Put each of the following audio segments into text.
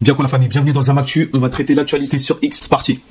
Bien quoi la famille, bienvenue dans Zamactu, on va traiter l'actualité sur X, c'est parti.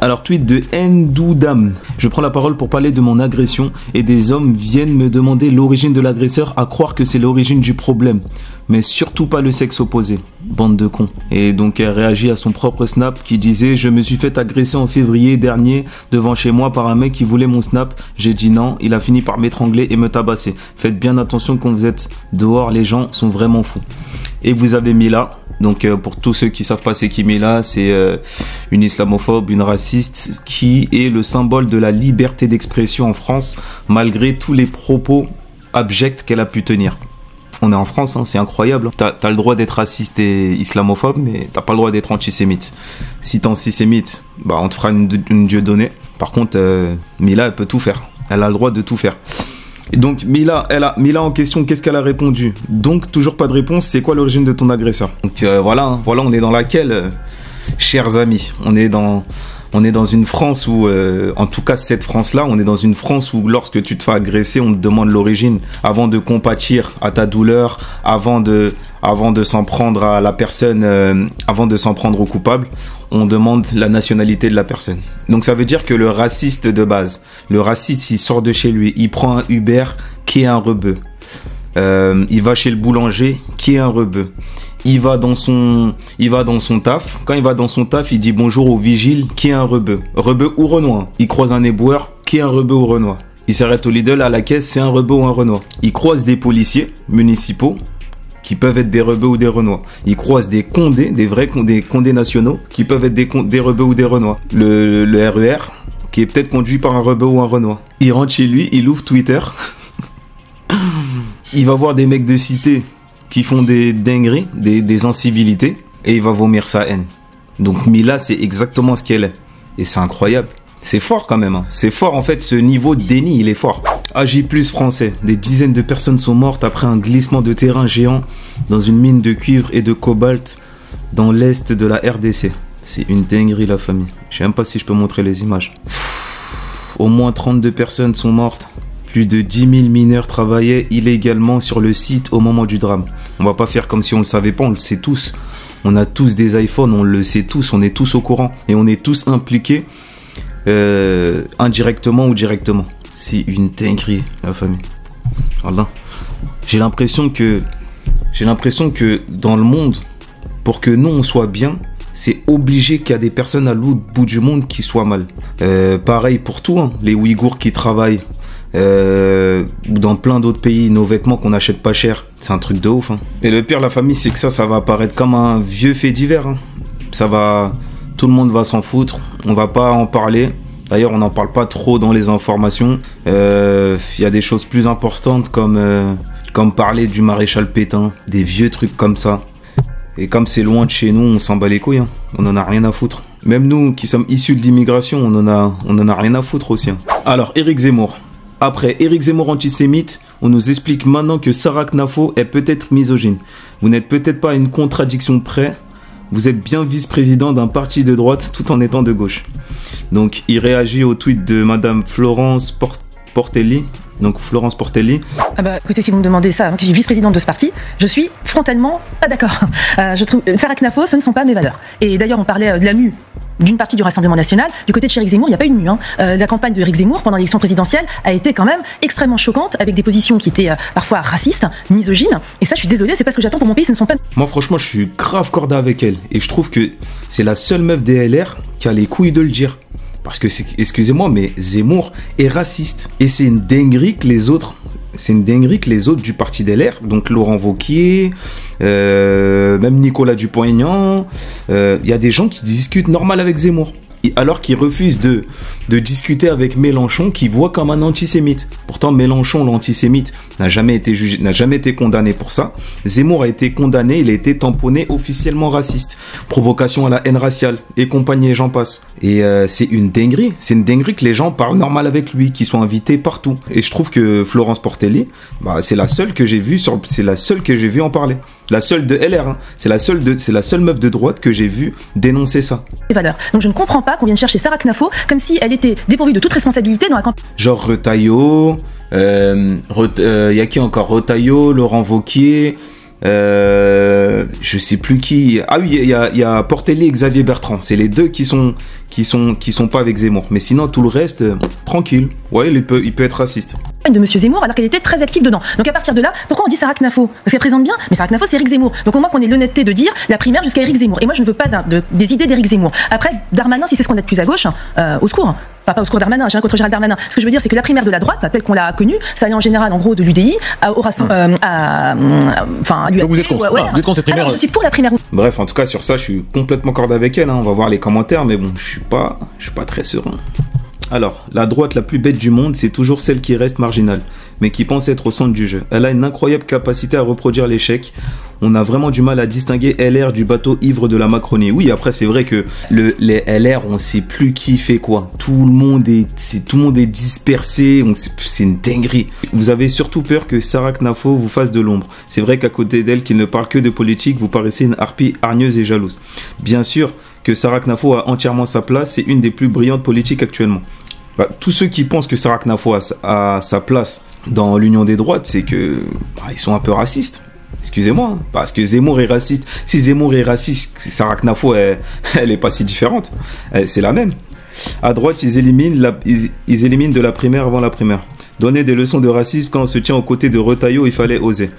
Alors tweet de Ndoudam. Je prends la parole pour parler de mon agression et des hommes viennent me demander l'origine de l'agresseur à croire que c'est l'origine du problème. Mais surtout pas le sexe opposé. Bande de cons. Et donc elle réagit à son propre snap qui disait « Je me suis fait agresser en février dernier devant chez moi par un mec qui voulait mon snap. J'ai dit non, il a fini par m'étrangler et me tabasser. Faites bien attention quand vous êtes dehors, les gens sont vraiment fous. » Et vous avez Mila. Donc pour tous ceux qui savent pas c'est qui Mila, c'est une islamophobe, une raciste qui est le symbole de la liberté d'expression en France malgré tous les propos abjects qu'elle a pu tenir. On est en France, hein, c'est incroyable. T'as le droit d'être raciste et islamophobe, mais t'as pas le droit d'être antisémite. Si t'es antisémite, bah on te fera une dieu donnée. Par contre, Mila, elle peut tout faire. Elle a le droit de tout faire. Et donc Mila en question, qu'est-ce qu'elle a répondu? Donc toujours pas de réponse, c'est quoi l'origine de ton agresseur? Donc voilà, on est dans laquelle, chers amis, on est dans une France où, en tout cas cette France-là, on est dans une France où lorsque tu te fais agresser, on te demande l'origine avant de compatir à ta douleur, avant de s'en prendre à la personne, avant de s'en prendre au coupable, on demande la nationalité de la personne. Donc ça veut dire que le raciste de base, le raciste, il sort de chez lui, il prend un Uber qui est un rebeu. Il va chez le boulanger qui est un rebeu. Il va dans son taf. Quand il va dans son taf, il dit bonjour au vigile qui est un rebeu. Rebeu ou Renoir. Il croise un éboueur qui est un rebeu ou Renoir. Il s'arrête au Lidl à la caisse, c'est un rebeu ou un Renoir. Il croise des policiers municipaux qui peuvent être des rebeux ou des Renois. Il croise des condés, des condés nationaux qui peuvent être des rebeux ou des Renois. Le RER qui est peut-être conduit par un rebeu ou un Renois. Il rentre chez lui, il ouvre Twitter. Il va voir des mecs de cité qui font des dingueries, des incivilités, et il va vomir sa haine. Donc Mila, c'est exactement ce qu'elle est. Et c'est incroyable. C'est fort quand même. Hein. C'est fort en fait, ce niveau de déni, il est fort. AJ+ français. Des dizaines de personnes sont mortes après un glissement de terrain géant dans une mine de cuivre et de cobalt dans l'est de la RDC. C'est une dinguerie la famille. Je sais même pas si je peux montrer les images. Au moins 32 personnes sont mortes. Plus de 10 000 mineurs travaillaient illégalement sur le site au moment du drame. On va pas faire comme si on le savait pas, on le sait tous. On a tous des iPhones, on le sait tous, on est tous au courant. Et on est tous impliqués indirectement ou directement. C'est une dinguerie, la famille. Voilà. J'ai l'impression que dans le monde, pour que nous on soit bien, c'est obligé qu'il y a des personnes à l'autre bout du monde qui soient mal. Pareil pour tout, hein. Les Ouïghours qui travaillent. Ou dans plein d'autres pays, nos vêtements qu'on achète pas cher, c'est un truc de ouf. Hein. Et le pire, la famille, c'est que ça va apparaître comme un vieux fait divers. Hein. Tout le monde va s'en foutre. On va pas en parler. D'ailleurs, on n'en parle pas trop dans les informations. Y a des choses plus importantes comme parler du maréchal Pétain, des vieux trucs comme ça. Et comme c'est loin de chez nous, on s'en bat les couilles. Hein. On en a rien à foutre. Même nous, qui sommes issus de l'immigration, on en a rien à foutre aussi. Hein. Alors, Éric Zemmour. Après Éric Zemmour antisémite, on nous explique maintenant que Sarah Knafo est peut-être misogyne. Vous n'êtes peut-être pas à une contradiction près. Vous êtes bien vice-président d'un parti de droite tout en étant de gauche. Donc il réagit au tweet de madame Florence Portelli. Donc Florence Portelli. Ah bah écoutez, si vous me demandez ça, qui suis vice-présidente de ce parti, je suis frontalement pas d'accord. Je trouve Sarah Knafo, ce ne sont pas mes valeurs. Et d'ailleurs, on parlait de la mue d'une partie du Rassemblement national. Du côté de Éric Zemmour, il n'y a pas eu de mue. Hein. La campagne de Éric Zemmour pendant l'élection présidentielle a été quand même extrêmement choquante, avec des positions qui étaient parfois racistes, misogynes. Et ça, je suis désolée, c'est pas ce que j'attends pour mon pays, ce ne sont pas... Moi, franchement, je suis grave corda avec elle. Et je trouve que c'est la seule meuf des LR qui a les couilles de le dire. Parce que, excusez-moi, mais Zemmour est raciste. Et c'est une dinguerie que les autres... C'est une dinguerie que les autres du parti des LR, donc Laurent Wauquiez, même Nicolas Dupont-Aignan, il y a des gens qui discutent normal avec Zemmour. Alors qu'ils refusent de discuter avec Mélenchon, qui voit comme un antisémite. Pourtant, Mélenchon, l'antisémite, n'a jamais été jugé, n'a jamais été condamné pour ça. Zemmour a été condamné, il a été tamponné officiellement raciste. Provocation à la haine raciale, et compagnie, et j'en passe. Et c'est une dinguerie. C'est une dinguerie que les gens parlent normal avec lui, qu'ils soient invités partout. Et je trouve que Florence Portelli, bah, c'est la seule que j'ai vue en parler. La seule de LR, hein. C'est la seule meuf de droite que j'ai vue dénoncer ça. Valeurs. Donc je ne comprends pas qu'on vienne chercher Sarah Knafo comme si elle était dépourvue de toute responsabilité dans la campagne. Genre Retailleau, Il y a qui encore? Retailleau, Laurent Wauquiez, je sais plus qui. Ah oui, il y a Portelli et Xavier Bertrand. C'est les deux qui sont pas avec Zemmour. Mais sinon, tout le reste, tranquille. Ouais, il peut être raciste. De Monsieur Zemmour alors qu'elle était très active dedans. Donc à partir de là, pourquoi on dit Sarah Knafo? Parce qu'elle présente bien, mais Sarah Knafo c'est Éric Zemmour. Donc au moins qu'on ait l'honnêteté de dire la primaire jusqu'à Éric Zemmour. Et moi je ne veux pas des idées d'Éric Zemmour. Après, Darmanin, si c'est ce qu'on a de plus à gauche, au secours. Enfin, pas au secours Darmanin, j'ai rien contre Gérald Darmanin. Ce que je veux dire, c'est que la primaire de la droite, telle qu'on l'a connue, ça allait en général en gros de l'UDI au rassemblement à l'UMP. Vous êtes contre, vous êtes contre cette primaire? Alors, je suis pour la primaire. Bref, en tout cas sur ça, je suis complètement d'accord avec elle. On va voir les commentaires, mais bon, je suis pas très serein. Alors, la droite la plus bête du monde, c'est toujours celle qui reste marginale, mais qui pense être au centre du jeu. Elle a une incroyable capacité à reproduire l'échec. On a vraiment du mal à distinguer LR du bateau ivre de la Macronie. Oui, après, c'est vrai que les LR, on sait plus qui fait quoi. Tout le monde est dispersé. C'est une dinguerie. Vous avez surtout peur que Sarah Knafo vous fasse de l'ombre. C'est vrai qu'à côté d'elle, qui ne parle que de politique, vous paraissez une harpie hargneuse et jalouse. Bien sûr que Sarah Knafo a entièrement sa place. C'est une des plus brillantes politiques actuellement. Tous ceux qui pensent que Sarah Knafo a sa place dans l'union des droites, c'est que ils sont un peu racistes. Excusez-moi, parce que Zemmour est raciste. Si Zemmour est raciste, Sarah Knafo, elle est pas si différente. C'est la même. À droite, ils éliminent de la primaire avant la primaire. Donner des leçons de racisme quand on se tient aux côtés de Retailleau, il fallait oser.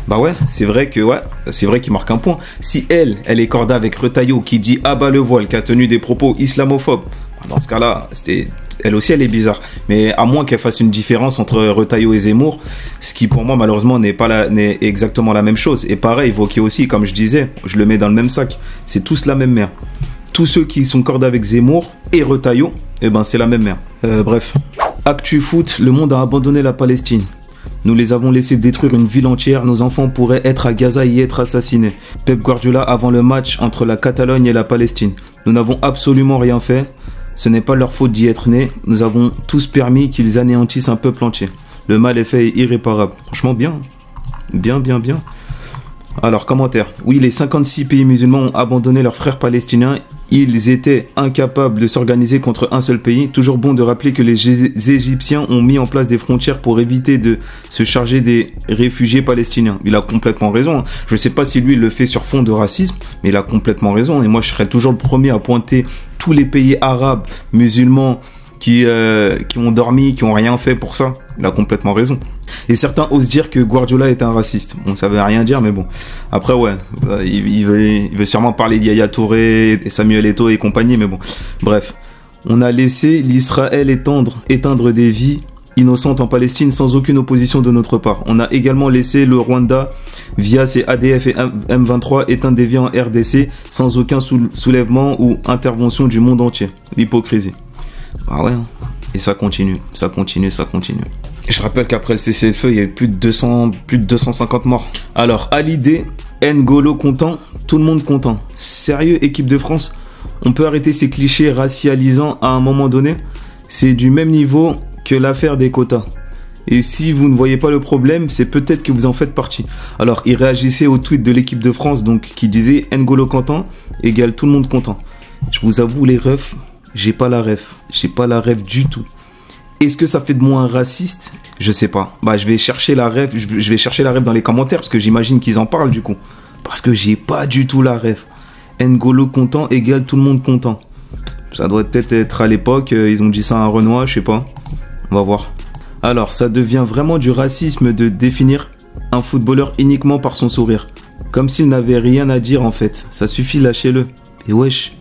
Bah ouais, c'est vrai qu'il marque un point. Si elle est corda avec Retailleau qui dit abat le voile, qui a tenu des propos islamophobes, dans ce cas-là, elle aussi, elle est bizarre. Mais à moins qu'elle fasse une différence entre Retailleau et Zemmour, ce qui pour moi, malheureusement, n'est exactement la même chose. Et pareil, Wauquiez aussi, comme je disais, je le mets dans le même sac. C'est tous la même mère. Tous ceux qui sont cordés avec Zemmour et Retailleau, c'est la même mère. Bref. Actu foot, le monde a abandonné la Palestine. Nous les avons laissés détruire une ville entière. Nos enfants pourraient être à Gaza et y être assassinés. Pep Guardiola avant le match entre la Catalogne et la Palestine. Nous n'avons absolument rien fait. Ce n'est pas leur faute d'y être nés. Nous avons tous permis qu'ils anéantissent un peuple entier. Le mal est fait et irréparable. Franchement, bien. Bien. Alors, commentaire. Oui, les 56 pays musulmans ont abandonné leurs frères palestiniens. Ils étaient incapables de s'organiser contre un seul pays. Toujours bon de rappeler que les Égyptiens ont mis en place des frontières pour éviter de se charger des réfugiés palestiniens. Il a complètement raison. Je ne sais pas si lui, il le fait sur fond de racisme, mais il a complètement raison. Et moi, je serais toujours le premier à pointer tous les pays arabes, musulmans, qui ont dormi, qui ont rien fait pour ça. Il a complètement raison. Et certains osent dire que Guardiola est un raciste. Bon, ça veut rien dire, mais bon. Après, ouais, il veut sûrement parler d'Yaya Touré, et Samuel Eto'o et compagnie, mais bon. Bref, on a laissé l'Israël éteindre des vies innocentes en Palestine sans aucune opposition de notre part. On a également laissé le Rwanda, via ses ADF et M23, éteindre des vies en RDC sans aucun soulèvement ou intervention du monde entier. L'hypocrisie. Ah ouais, et ça continue. Je rappelle qu'après le cessez-le-feu, il y a eu plus de 250 morts. Alors, à l'idée, N'Golo content, tout le monde content. Sérieux, équipe de France, on peut arrêter ces clichés racialisants à un moment donné. C'est du même niveau que l'affaire des quotas. Et si vous ne voyez pas le problème, c'est peut-être que vous en faites partie. Alors, il réagissait au tweet de l'équipe de France, donc, qui disait N'Golo content égale tout le monde content. Je vous avoue, les refs, j'ai pas la ref du tout. Est-ce que ça fait de moi un raciste? Je sais pas. Je vais chercher la ref. Je vais chercher la ref dans les commentaires parce que j'imagine qu'ils en parlent du coup. Parce que j'ai pas du tout la ref. N'Golo content égale tout le monde content. Ça doit peut-être être à l'époque. Ils ont dit ça à un Renoir, je sais pas. On va voir. Alors, ça devient vraiment du racisme de définir un footballeur uniquement par son sourire. Comme s'il n'avait rien à dire en fait. Ça suffit, lâchez-le. Et wesh.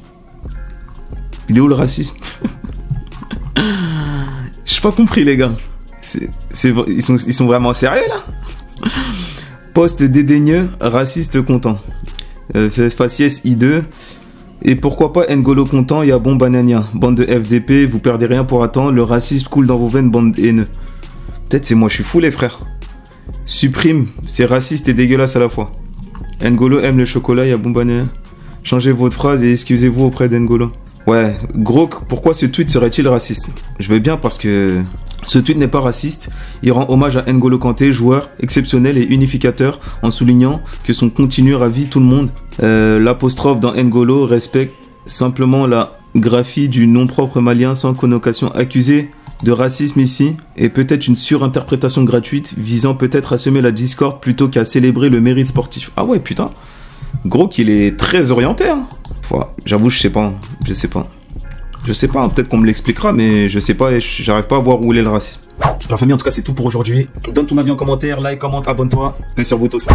Il est où le racisme? J'ai pas compris les gars. Ils sont vraiment sérieux là? Poste dédaigneux, raciste content. Faciès I2. Et pourquoi pas N'Golo content, il y a bon banania. Bande de FDP, vous perdez rien pour attendre. Le racisme coule dans vos veines, bande haineux. Peut-être c'est moi, je suis fou les frères. Supprime, c'est raciste et dégueulasse à la fois. N'Golo aime le chocolat, il y a bon banania. Changez votre phrase et excusez-vous auprès d'N'Golo. Ouais, gros, pourquoi ce tweet serait-il raciste? Je veux bien parce que ce tweet n'est pas raciste. Il rend hommage à N'Golo Kanté, joueur exceptionnel et unificateur, en soulignant que son continu ravit tout le monde. L'apostrophe dans N'Golo respecte simplement la graphie du nom propre malien sans connotation accusée de racisme ici et peut-être une surinterprétation gratuite visant peut-être à semer la discorde plutôt qu'à célébrer le mérite sportif. Ah ouais, putain. Gros qu'il est très orienté. Hein. J'avoue, je sais pas. Je sais pas, peut-être qu'on me l'expliquera, mais je sais pas et j'arrive pas à voir où est le racisme. La famille, en tout cas, c'est tout pour aujourd'hui. Donne ton avis en commentaire, like, commente, abonne-toi. Et sur vous tous.